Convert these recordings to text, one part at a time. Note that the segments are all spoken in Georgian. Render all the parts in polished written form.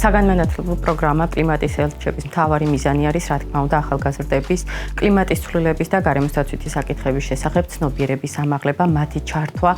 საგანმანათლებლო პროგრამა კლიმატის ელჩების მთავარი მიზანი არის, რა თქმა უნდა, ახალგაზრდების კლიმატის ცვლილების და გარემოსდაცვითი საკითხების შესახებ ცნობიერების ამაღლება, მათი ჩართვა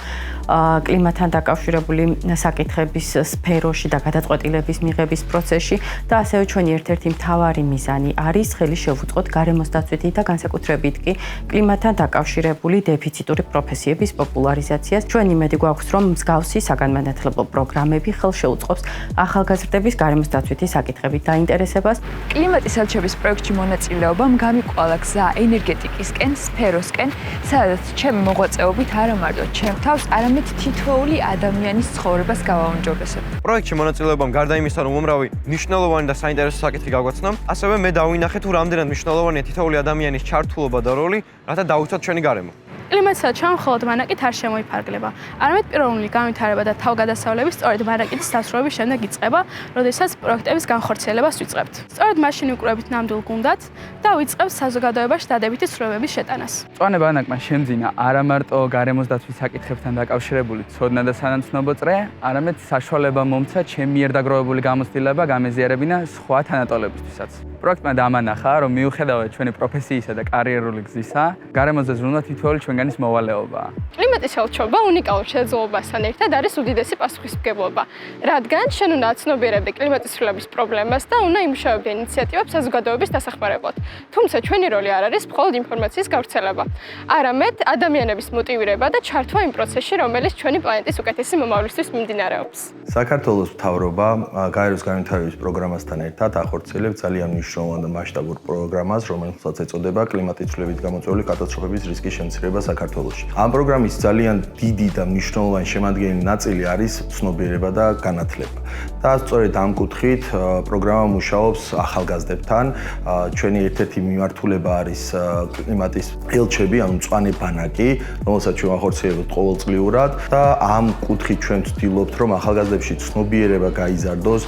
კლიმატთან დაკავშირებული საკითხების სფეროში და გადაწყვეტილების მიღების პროცესში და ასევე ჩვენი ერთ-ერთი მთავარი მიზანი არის ხელი შევუწყოთ გარემოსდაცვითი და განსაკუთრებით კი კლიმატთან დაკავშირებული დეფიციტური პროფესიების პოპულარიზაციას. ჩვენ იმედი გვაქვს, რომ მსგავსი საგანმანათლებლო პროგრამები ხელ შეუწყობს ახალგაზრდების გარემოსდაცვითი საკითხებით დაინტერესებას. კლიმატის ელჩების პროექტში მონაწილეობამ გამიყვალა გზა ენერგეტიკისკენ, სფეროსკენ, სადაც ჩემი მოღვაწეობით არა მარტო ჩემ თავს, არამედ თითოეული ადამიანის ცხოვრებას გავაუმჯობესებ. პროექტში მონაწილეობამ გარდა იმისა, რომ უმრავი მნიშვნელოვანი და საინტერესო საკითხი გავგვაცნო, ასევე მე დავინახე თუ რამდენად მნიშვნელოვანია თითოეული ადამიანის ჩართულობა და როლი, რათა დავიცვათ ჩვენი გარემო. კლიმატსა ჩვენ მხოლოდ მანაკით არ შემოიფარგლება. არამედ პიროვნული განვითარება და თავგადასავლები სწორედ მანაკის დასრულების შემდეგ იწყება, როდესაც პროექტების განხორციელებას ვიწყებთ. სწორედ მაშინ ვიკვრებით ნამდვილ გუნდად და ვიწყებთ საზოგადოებაში დადებითი ცვლილებების შეტანას. მწვანე ბანაკმა შემძინა არა მარტო გარემოსდაცვის საკითხებთან დაკავშირებული ცოდნა და სანაცნობო წრე, არამედ საშუალება მომცა ჩემი მიერ დაგროვებული გამოცდილება გამეზიარებინა სხვა თანატოლებისთვისაც. პროექტმა დამანახა, რომ მიუხედავად ჩვენი პროფესიისა და კარიერული გზისა, გარემოზე ზრუნვა თითოეული ჩვენგანის მოვალეობაა. კლიმატის ელჩობა უნიკალურ შეძლობასთან ერთად არის უდიდესი პასუხისმგებლობა, რადგან შენ უნდა აცნობიერებდე კლიმატის ცვლილების პრობლემას და უნდა იმუშავებდე ინიციატივებს საზოგადოების დასახმარებლად. თუმცა ჩვენი როლი არ არის მხოლოდ ინფორმაციის გავრცელება, არამედ ადამიანების მოტივირება და ჩართვა იმ პროცესში, რომელიც ჩვენი პლანეტის უკეთესი მომავლისთვის მიმდინარეობს. საქართველოს მთავრობა გაეროს განვითარების პროგრამასთან ერთად ახორციელებს ძალიან მნიშვნელოვან და მასშტაბურ პროგრამას, რომელსაც ეწოდება კლიმატის ცვლილებით გამოწვეული კატასტროფების რისკის შემცირება საქართველოში. ამ პროგრამის ძალიან დიდი და მნიშვნელოვანი შემადგენელი ნაწილი არის ცნობიერება და განათლება. და სწორედ ამ კუთხით პროგრამა მუშაობს ახალგაზრდებთან. ჩვენი ერთ-ერთი მიმართულება არის კლიმატის ელჩები, ანუ მწვანე ბანაკი, რომელსაც ჩვენ ახორციელებთ ყოველწლიურად და ამ კუთხით ჩვენ ვცდილობთ, რომ ახალგაზრდებში ცნობიერება გაიზარდოს